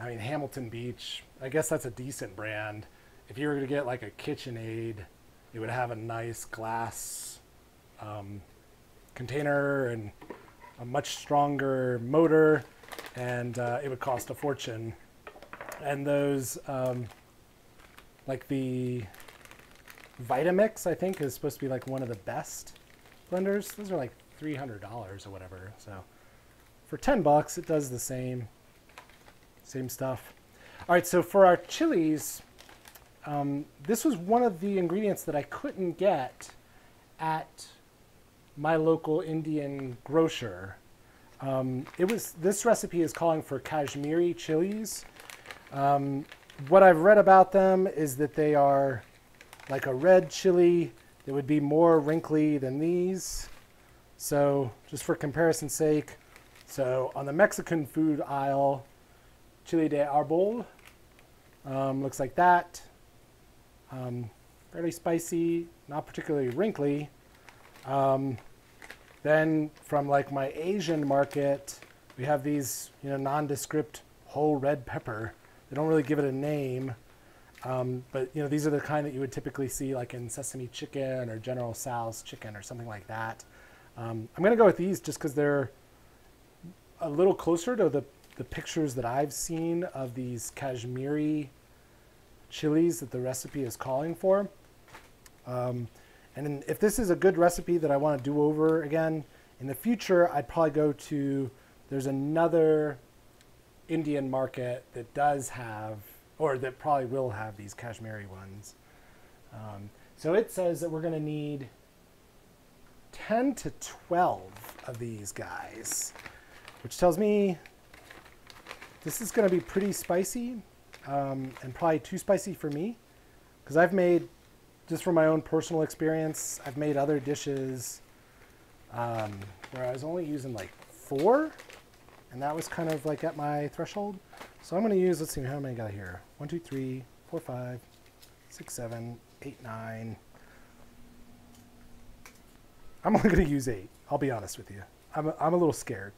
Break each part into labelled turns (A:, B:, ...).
A: I mean, Hamilton Beach, I guess that's a decent brand. If you were to get like a KitchenAid, it would have a nice glass container and a much stronger motor, and it would cost a fortune. And those, like the Vitamix, I think, is supposed to be like one of the best blenders. Those are like $300 or whatever. So for $10, it does the same stuff. All right, so for our chilies, this was one of the ingredients that I couldn't get at my local Indian grocer. This recipe is calling for Kashmiri chilies. What I've read about them is that they are like a red chili that would be more wrinkly than these. So just for comparison's sake, so on the Mexican food aisle, chili de árbol looks like that. Fairly spicy, not particularly wrinkly. Then from like my Asian market, we have these, nondescript whole red pepper. They don't really give it a name, but these are the kind that you would typically see like in sesame chicken or General Tso's chicken or something like that. I'm going to go with these just because they're a little closer to the pictures that I've seen of these Kashmiri chilies that the recipe is calling for. And if this is a good recipe that I want to do over again in the future, I'd probably go to, there's another Indian market that does have, or that probably will have these Kashmiri ones. So it says that we're going to need 10 to 12 of these guys, which tells me this is going to be pretty spicy and probably too spicy for me, because I've made, just from my own personal experience, I've made other dishes where I was only using like 4, and that was kind of like at my threshold. So I'm going to use, let's see, how many I got here? 1, 2, 3, 4, 5, 6, 7, 8, 9. I'm only going to use 8. I'll be honest with you. I'm a little scared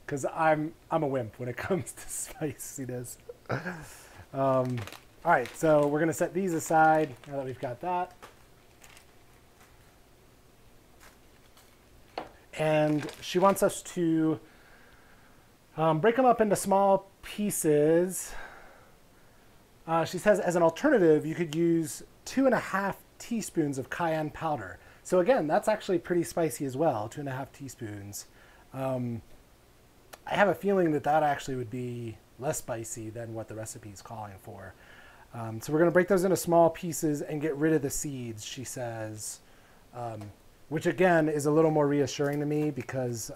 A: because I'm a wimp when it comes to spiciness. All right, so we're going to set these aside now that we've got that. And she wants us to break them up into small pieces. She says, as an alternative, you could use 2.5 teaspoons of cayenne powder. So again, that's actually pretty spicy as well, 2.5 teaspoons. I have a feeling that that actually would be less spicy than what the recipe is calling for. So we're going to break those into small pieces and get rid of the seeds, she says, which again is a little more reassuring to me because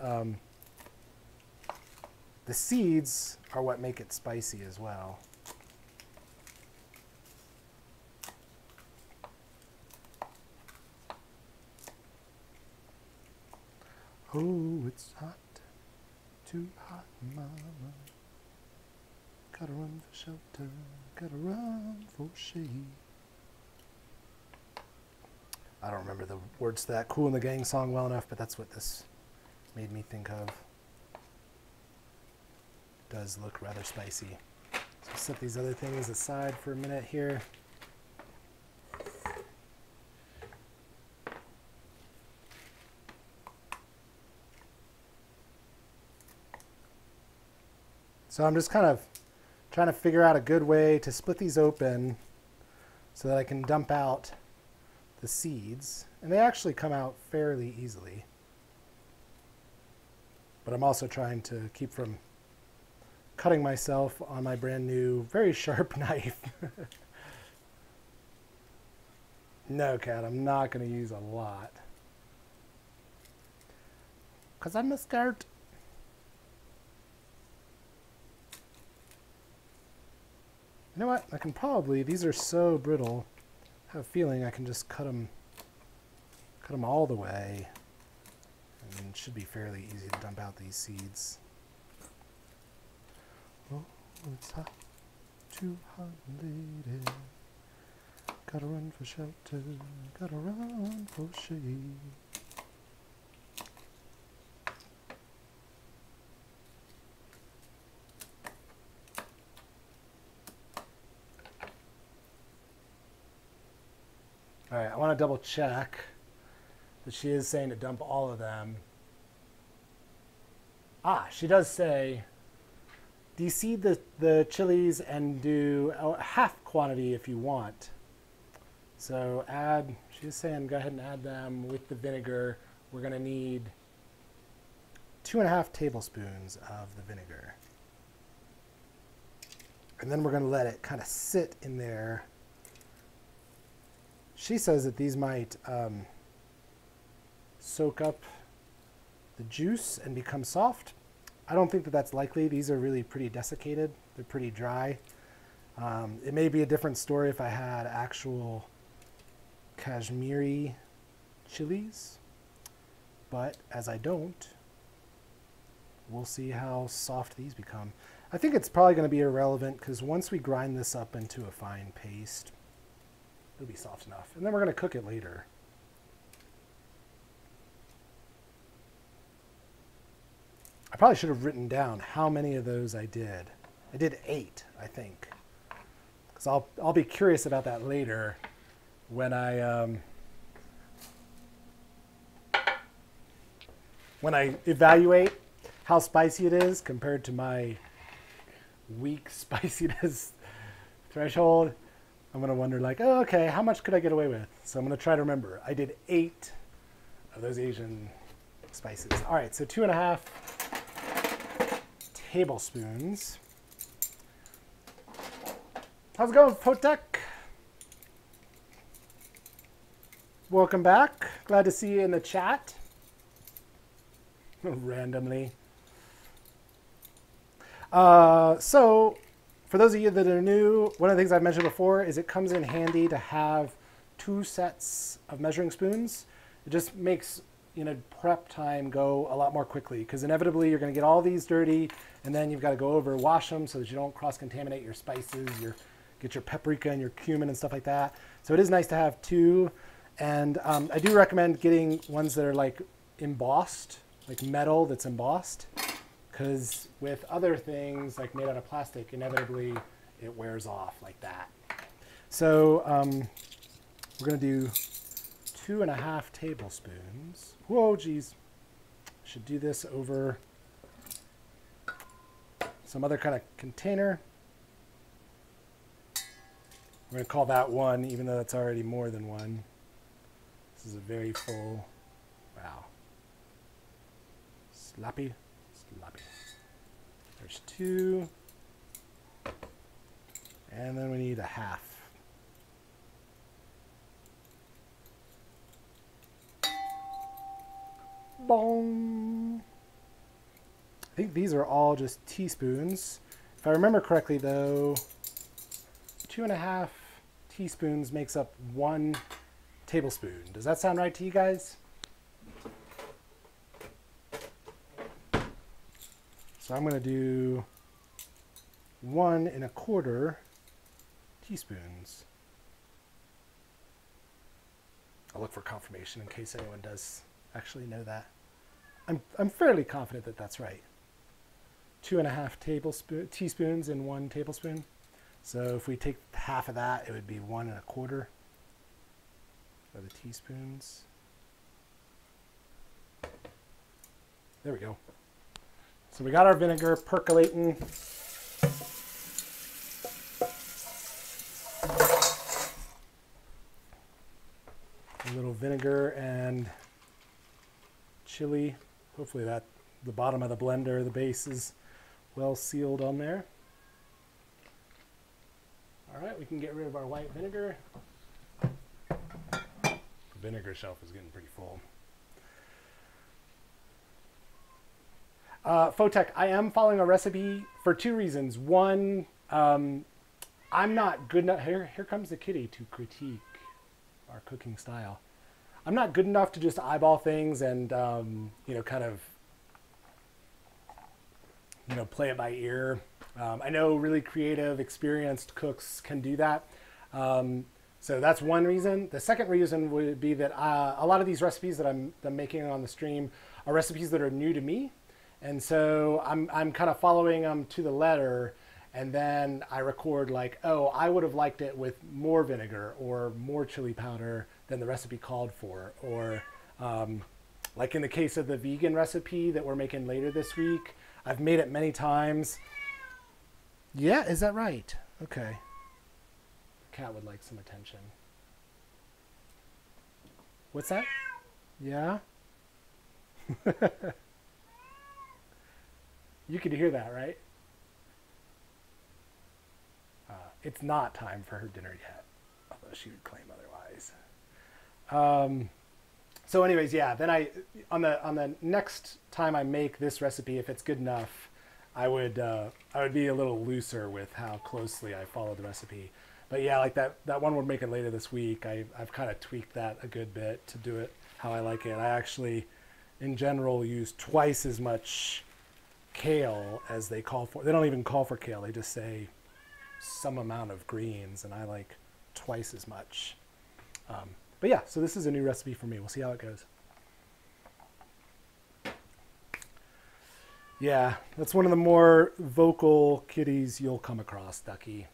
A: the seeds are what make it spicy as well. Oh, it's hot, too hot, mama. Gotta run for shelter, gotta run for shade. I don't remember the words to that Kool and the Gang song well enough, but that's what this made me think of. It does look rather spicy. So set these other things aside for a minute here. So I'm just kind of trying to figure out a good way to split these open so that I can dump out the seeds. And they actually come out fairly easily. But I'm also trying to keep from cutting myself on my brand new, very sharp knife. No, Kat, I'm not going to use a lot. Because I'm scared. You know what? I can probably, these are so brittle, I have a feeling I can just cut them all the way. And it should be fairly easy to dump out these seeds. Oh, it's hot, too hot, lady. Gotta run for shelter, gotta run for shade. All right, I want to double check that she is saying to dump all of them. Ah, she does say deseed the chilies and do a half quantity if you want. So add, she's saying go ahead and add them with the vinegar. We're going to need 2.5 tablespoons of the vinegar. And then we're going to let it kind of sit in there. She says that these might soak up the juice and become soft. I don't think that that's likely. These are really pretty desiccated. They're pretty dry. It may be a different story if I had actual Kashmiri chilies, but as I don't, we'll see how soft these become. I think it's probably going to be irrelevant because once we grind this up into a fine paste, it'll be soft enough. And then we're going to cook it later. I probably should have written down how many of those I did. I did 8, I think. Because I'll be curious about that later when I evaluate how spicy it is compared to my weak spiciness threshold. I'm going to wonder like, oh, okay, how much could I get away with? So I'm going to try to remember. I did 8 of those Asian spices. All right, so 2.5 tablespoons. How's it going, Potek? Welcome back. Glad to see you in the chat. Randomly. So, for those of you that are new, one of the things I've mentioned before is it comes in handy to have 2 sets of measuring spoons. It just makes, you know, prep time go a lot more quickly because inevitably you're going to get all these dirty and then you've got to go over, wash them so that you don't cross-contaminate your spices, get your paprika and your cumin and stuff like that. So it is nice to have 2. And I do recommend getting ones that are like embossed, like metal that's embossed, because with other things like made out of plastic, inevitably it wears off like that. So we're going to do 2.5 tablespoons. Whoa, geez. Should do this over some other kind of container. We're going to call that 1, even though that's already more than 1. This is a very full, wow. Sloppy. There's 2. And then we need a half. Boom. I think these are all just teaspoons. If I remember correctly though, 2.5 teaspoons makes up 1 tablespoon. Does that sound right to you guys? So I'm going to do 1.25 teaspoons. I'll look for confirmation in case anyone does actually know that. I'm fairly confident that that's right. 2.5 teaspoons in 1 tablespoon. So if we take half of that, it would be 1.25 of the teaspoons. There we go. So we got our vinegar percolating. A little vinegar and chili. Hopefully that the bottom of the blender, the base is well sealed on there. All right, we can get rid of our white vinegar. The vinegar shelf is getting pretty full. Fotek, I am following a recipe for 2 reasons. One, I'm not good enough. Here comes the kitty to critique our cooking style. I'm not good enough to just eyeball things and you know, kind of, you know, play it by ear. I know really creative, experienced cooks can do that. So that's one reason. The second reason would be that a lot of these recipes that I'm making on the stream are recipes that are new to me. And so I'm kind of following them to the letter, and then I record like, oh, I would have liked it with more vinegar or more chili powder than the recipe called for. Or like in the case of the vegan recipe that we're making later this week, I've made it many times. Yeah, is that right? Okay. Cat would like some attention. What's that? Yeah? You could hear that, right? It's not time for her dinner yet, although she would claim otherwise. So anyways, yeah, then on the next time I make this recipe, if it's good enough, I would be a little looser with how closely I follow the recipe. But yeah, like that one we're making later this week, I've kind of tweaked that a good bit to do it how I like it. I actually, in general, use twice as much kale as they call for. They don't even call for kale. They just say some amount of greens, and I like twice as much. But yeah, so this is a new recipe for me. We'll see how it goes. Yeah, that's one of the more vocal kitties you'll come across, Ducky.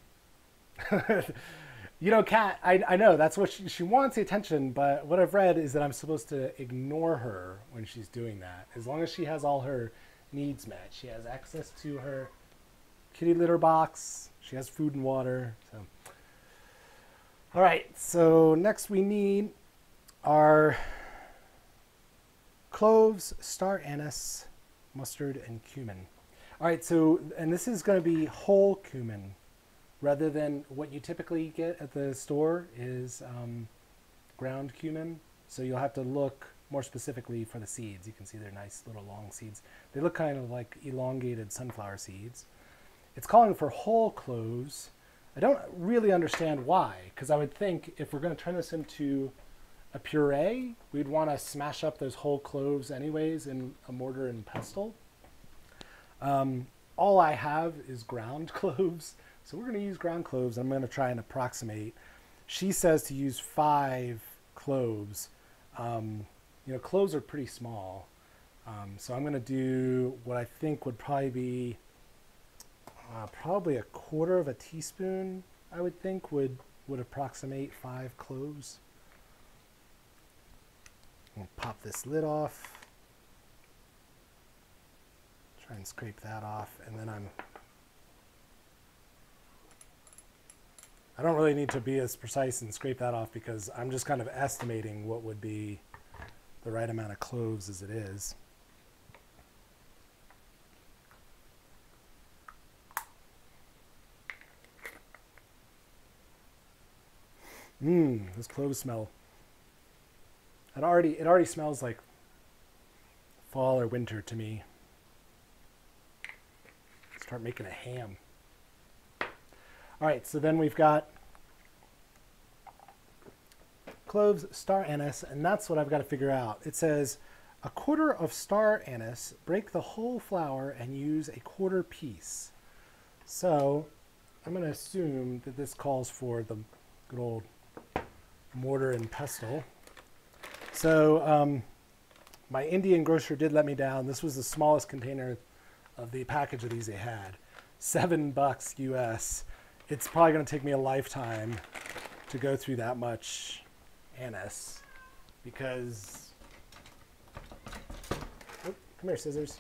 A: You know, Kat, I know that's what she wants the attention, but what I've read is that I'm supposed to ignore her when she's doing that. As long as she has all her needs met. She has access to her kitty litter box. She has food and water. So, all right, so next we need our cloves, star anise, mustard, and cumin. All right, so, and this is going to be whole cumin rather than what you typically get at the store is ground cumin. So you'll have to look more specifically for the seeds. You can see they're nice little long seeds. They look kind of like elongated sunflower seeds. It's calling for whole cloves. I don't really understand why, because I would think if we're going to turn this into a puree, we'd want to smash up those whole cloves anyways in a mortar and pestle. All I have is ground cloves, so we're going to use ground cloves. I'm going to try and approximate. She says to use 5 cloves. You know, cloves are pretty small, so I'm going to do what I think would probably be probably a quarter of a teaspoon. I would think would approximate 5 cloves. I'll pop this lid off. Try and scrape that off, and then I don't really need to be as precise and scrape that off because I'm just kind of estimating what would be the right amount of cloves as it is. Those cloves smell. It already smells like fall or winter to me. Start making a ham. All right, so then we've got cloves, star anise, and that's what I've got to figure out. It says a quarter of star anise, break the whole flower and use a quarter piece. So I'm going to assume that this calls for the good old mortar and pestle. So my Indian grocer did let me down. This was the smallest container of the package of these they had. $7 US. It's probably going to take me a lifetime to go through that much anise because, oh, come here, scissors.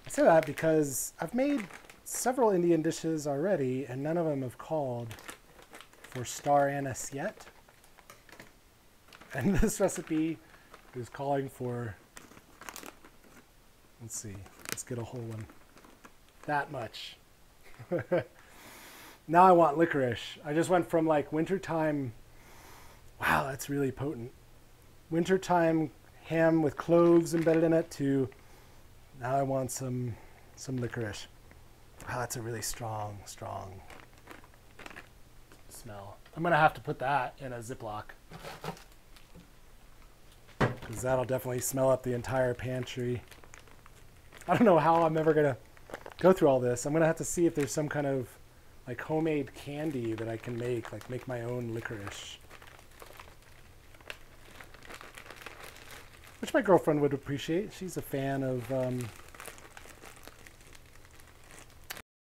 A: I say that because I've made several Indian dishes already and none of them have called for star anise yet. And this recipe is calling for, let's see, let's get a whole one. That much. Now I want licorice. I just went from like wintertime, wow, that's really potent. Wintertime ham with cloves embedded in it to now I want some licorice. Wow, that's a really strong smell. I'm gonna have to put that in a Ziploc because that'll definitely smell up the entire pantry. I don't know how I'm ever gonna go through all this. I'm gonna have to see if there's some kind of like homemade candy that I can make, like make my own licorice. Which my girlfriend would appreciate. She's a fan of